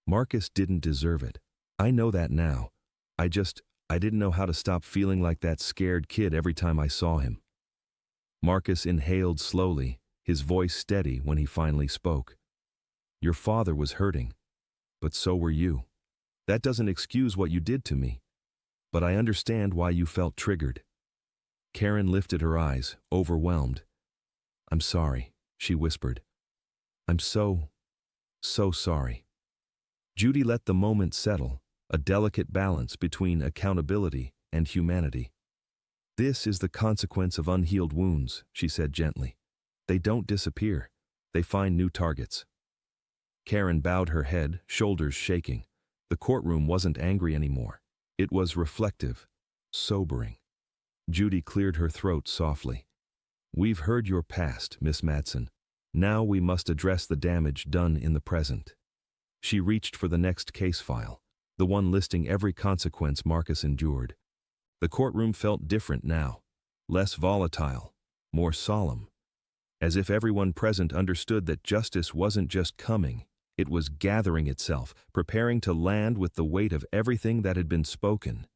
Marcus didn't deserve it. I know that now. I I didn't know how to stop feeling like that scared kid every time I saw him. Marcus inhaled slowly, his voice steady when he finally spoke. Your father was hurting, but so were you. That doesn't excuse what you did to me, but I understand why you felt triggered. Karen lifted her eyes, overwhelmed. I'm sorry, she whispered. I'm so sorry. Judy let the moment settle, a delicate balance between accountability and humanity. This is the consequence of unhealed wounds, she said gently. They don't disappear. They find new targets. Karen bowed her head, shoulders shaking. The courtroom wasn't angry anymore. It was reflective, sobering. Judy cleared her throat softly. We've heard your past, Miss Madsen. Now we must address the damage done in the present. She reached for the next case file, the one listing every consequence Marcus endured. The courtroom felt different now, less volatile, more solemn, as if everyone present understood that justice wasn't just coming, it was gathering itself, preparing to land with the weight of everything that had been spoken.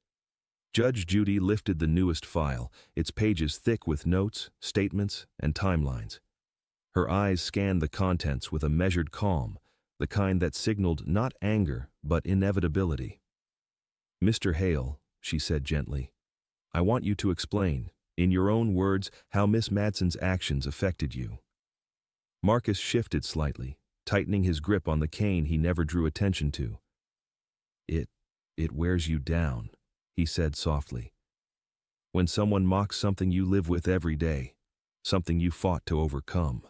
Judge Judy lifted the newest file, its pages thick with notes, statements, and timelines. Her eyes scanned the contents with a measured calm, the kind that signaled not anger, but inevitability. Mr. Hale, she said gently, I want you to explain, in your own words, how Miss Madsen's actions affected you. Marcus shifted slightly, tightening his grip on the cane he never drew attention to. It wears you down, he said softly. When someone mocks something you live with every day, something you fought to overcome.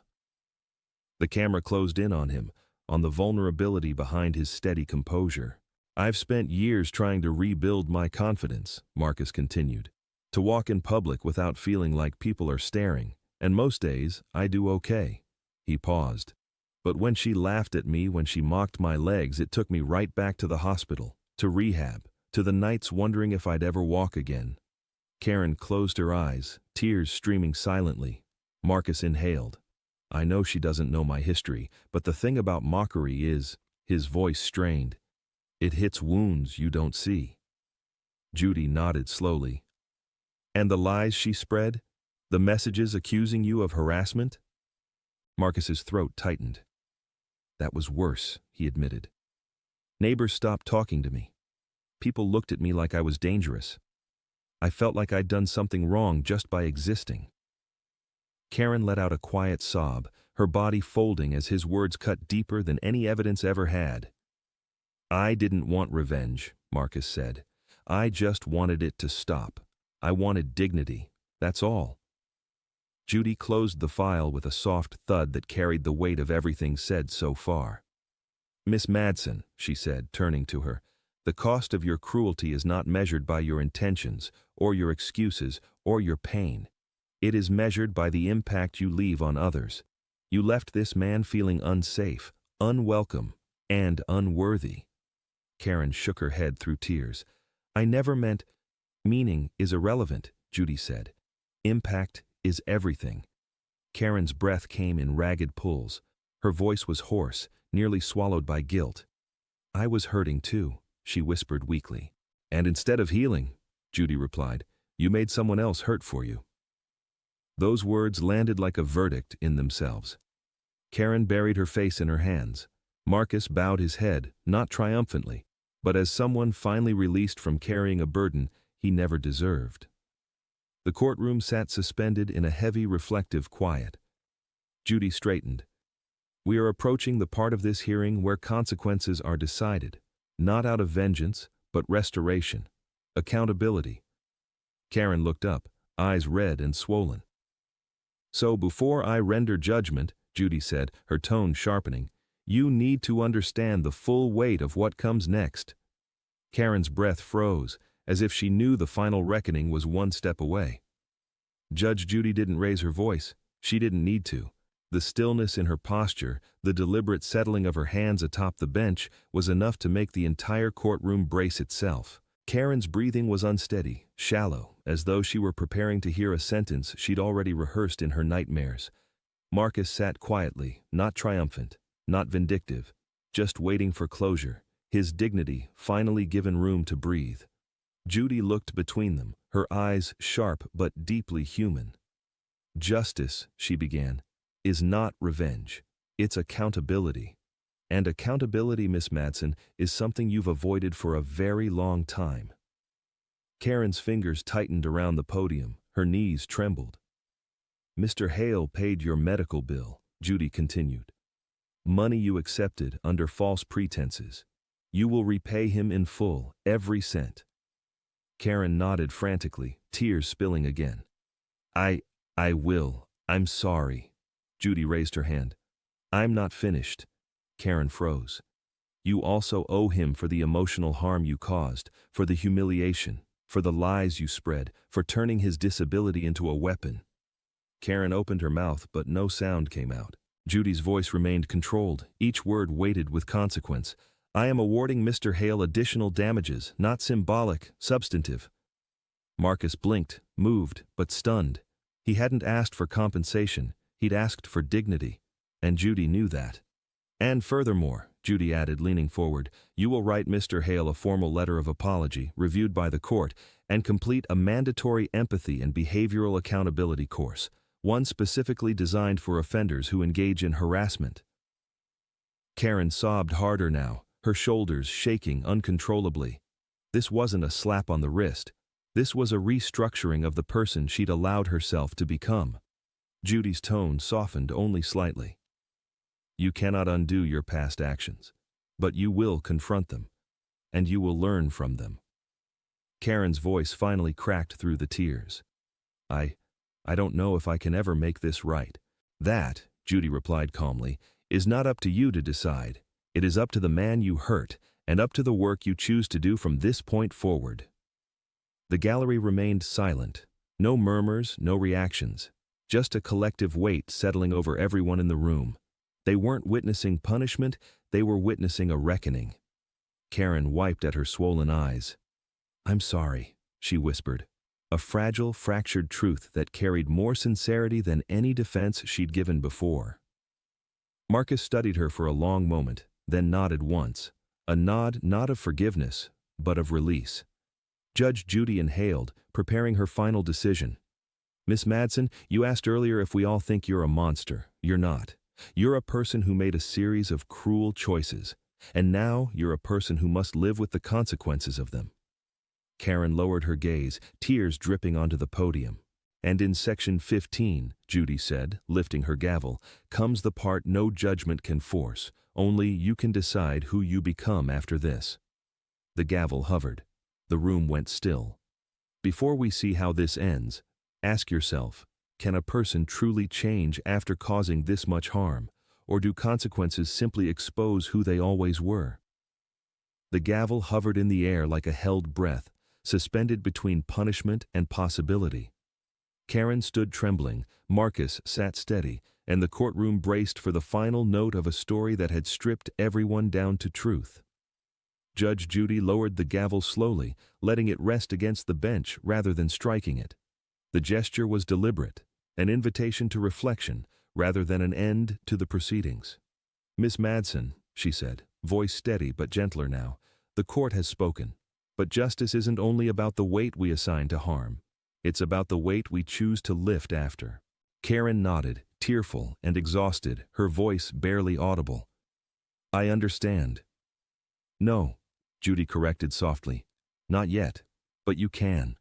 The camera closed in on him, on the vulnerability behind his steady composure. I've spent years trying to rebuild my confidence, Marcus continued, to walk in public without feeling like people are staring, and most days I do okay. He paused. But when she laughed at me, when she mocked my legs, it took me right back to the hospital, to rehab, to the nights wondering if I'd ever walk again. Karen closed her eyes, tears streaming silently. Marcus inhaled. I know she doesn't know my history, but the thing about mockery is, his voice strained, it hits wounds you don't see. Judy nodded slowly. And the lies she spread? The messages accusing you of harassment? Marcus's throat tightened. That was worse, he admitted. Neighbors stopped talking to me. People looked at me like I was dangerous. I felt like I'd done something wrong just by existing. Karen let out a quiet sob, her body folding as his words cut deeper than any evidence ever had. I didn't want revenge, Marcus said. I just wanted it to stop. I wanted dignity, that's all. Judy closed the file with a soft thud that carried the weight of everything said so far. Miss Madsen, she said, turning to her, the cost of your cruelty is not measured by your intentions, or your excuses, or your pain. It is measured by the impact you leave on others. You left this man feeling unsafe, unwelcome, and unworthy. Karen shook her head through tears. I never meant... Meaning is irrelevant, Judy said. Impact is everything. Karen's breath came in ragged pulls. Her voice was hoarse, nearly swallowed by guilt. I was hurting too, she whispered weakly. And instead of healing, Judy replied, you made someone else hurt for you. Those words landed like a verdict in themselves. Karen buried her face in her hands. Marcus bowed his head, not triumphantly, but as someone finally released from carrying a burden he never deserved. The courtroom sat suspended in a heavy, reflective quiet. Judy straightened. We are approaching the part of this hearing where consequences are decided, not out of vengeance, but restoration, accountability. Karen looked up, eyes red and swollen. So before I render judgment, Judy said, her tone sharpening, you need to understand the full weight of what comes next. Karen's breath froze, as if she knew the final reckoning was one step away. Judge Judy didn't raise her voice. She didn't need to. The stillness in her posture, the deliberate settling of her hands atop the bench, was enough to make the entire courtroom brace itself. Karen's breathing was unsteady, shallow, as though she were preparing to hear a sentence she'd already rehearsed in her nightmares. Marcus sat quietly, not triumphant, not vindictive, just waiting for closure, his dignity finally given room to breathe. Judy looked between them, her eyes sharp but deeply human. Justice, she began, is not revenge. It's accountability. And accountability, Miss Madsen, is something you've avoided for a very long time. Karen's fingers tightened around the podium, her knees trembled. Mr. Hale paid your medical bill, Judy continued. Money you accepted under false pretenses. You will repay him in full, every cent. Karen nodded frantically, tears spilling again. I will. I'm sorry. Judy raised her hand. I'm not finished. Karen froze. You also owe him for the emotional harm you caused, for the humiliation, for the lies you spread, for turning his disability into a weapon. Karen opened her mouth, but no sound came out. Judy's voice remained controlled, each word weighted with consequence. I am awarding Mr. Hale additional damages, not symbolic, substantive. Marcus blinked, moved, but stunned. He hadn't asked for compensation, he'd asked for dignity, and Judy knew that. And furthermore, Judy added, leaning forward, you will write Mr. Hale a formal letter of apology, reviewed by the court, and complete a mandatory empathy and behavioral accountability course, one specifically designed for offenders who engage in harassment. Karen sobbed harder now, her shoulders shaking uncontrollably. This wasn't a slap on the wrist. This was a restructuring of the person she'd allowed herself to become. Judy's tone softened only slightly. You cannot undo your past actions, but you will confront them, and you will learn from them. Karen's voice finally cracked through the tears. I don't know if I can ever make this right. That, Judy replied calmly, is not up to you to decide. It is up to the man you hurt, and up to the work you choose to do from this point forward. The gallery remained silent. No murmurs, no reactions. Just a collective weight settling over everyone in the room. They weren't witnessing punishment, they were witnessing a reckoning. Karen wiped at her swollen eyes. I'm sorry, she whispered. A fragile, fractured truth that carried more sincerity than any defense she'd given before. Marcus studied her for a long moment, then nodded once. A nod not of forgiveness, but of release. Judge Judy inhaled, preparing her final decision. Miss Madsen, you asked earlier if we all think you're a monster. You're not. You're a person who made a series of cruel choices, and now you're a person who must live with the consequences of them. Karen lowered her gaze, tears dripping onto the podium. And in section 15, Judy said, lifting her gavel, comes the part no judgment can force, only you can decide who you become after this. The gavel hovered. The room went still. Before we see how this ends, ask yourself, can a person truly change after causing this much harm, or do consequences simply expose who they always were? The gavel hovered in the air like a held breath, suspended between punishment and possibility. Karen stood trembling, Marcus sat steady, and the courtroom braced for the final note of a story that had stripped everyone down to truth. Judge Judy lowered the gavel slowly, letting it rest against the bench rather than striking it. The gesture was deliberate, an invitation to reflection rather than an end to the proceedings. Miss Madsen, she said, voice steady but gentler now, the court has spoken. But justice isn't only about the weight we assign to harm. It's about the weight we choose to lift after. Karen nodded, tearful and exhausted, her voice barely audible. I understand. No, Judy corrected softly. Not yet, but you can.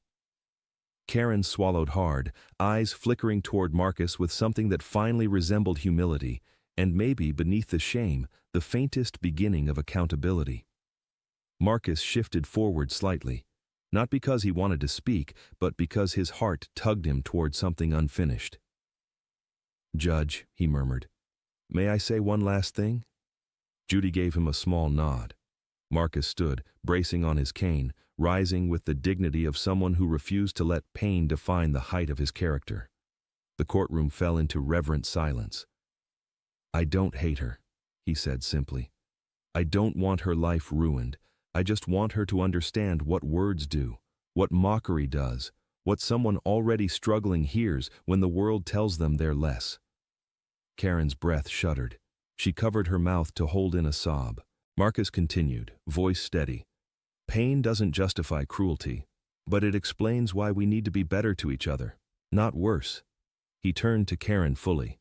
Karen swallowed hard, eyes flickering toward Marcus with something that finally resembled humility, and maybe beneath the shame, the faintest beginning of accountability. Marcus shifted forward slightly, not because he wanted to speak, but because his heart tugged him toward something unfinished. Judge, he murmured, may I say one last thing? Judy gave him a small nod. Marcus stood, bracing on his cane, rising with the dignity of someone who refused to let pain define the height of his character. The courtroom fell into reverent silence. I don't hate her, he said simply. I don't want her life ruined. I just want her to understand what words do, what mockery does, what someone already struggling hears when the world tells them they're less. Karen's breath shuddered. She covered her mouth to hold in a sob. Marcus continued, voice steady. Pain doesn't justify cruelty, But it explains why we need to be better to each other, not worse. He turned to Karen fully.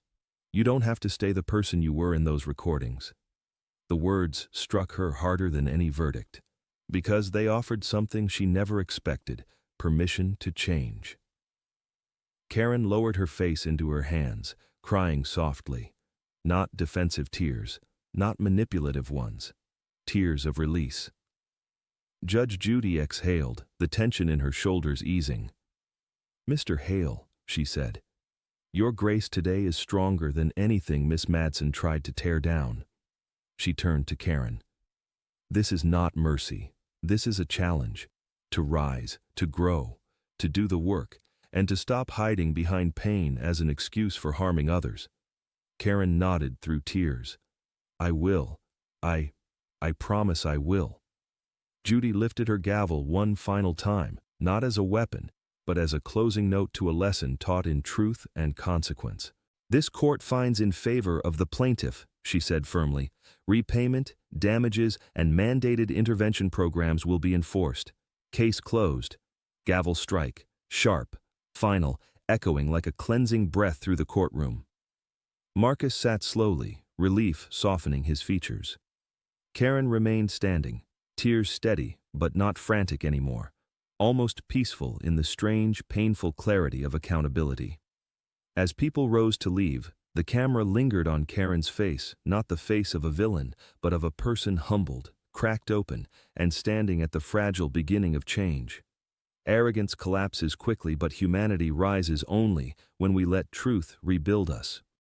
You don't have to stay the person you were in those recordings. The words struck her harder than any verdict, because they offered something she never expected, permission to change. Karen lowered her face into her hands, crying softly. Not defensive tears, not manipulative ones. Tears of release. Judge Judy exhaled, the tension in her shoulders easing. Mr. Hale, she said, your grace today is stronger than anything Miss Madsen tried to tear down. She turned to Karen. This is not mercy. This is a challenge. To rise, to grow, to do the work, and to stop hiding behind pain as an excuse for harming others. Karen nodded through tears. I will. I promise I will. Judy lifted her gavel one final time, not as a weapon, but as a closing note to a lesson taught in truth and consequence. This court finds in favor of the plaintiff, she said firmly. Repayment, damages, and mandated intervention programs will be enforced. Case closed. Gavel strike, sharp, final, echoing like a cleansing breath through the courtroom. Marcus sat slowly, relief softening his features. Karen remained standing, tears steady but not frantic anymore, almost peaceful in the strange, painful clarity of accountability. As people rose to leave, the camera lingered on Karen's face, not the face of a villain, but of a person humbled, cracked open, and standing at the fragile beginning of change. Arrogance collapses quickly, but humanity rises only when we let truth rebuild us.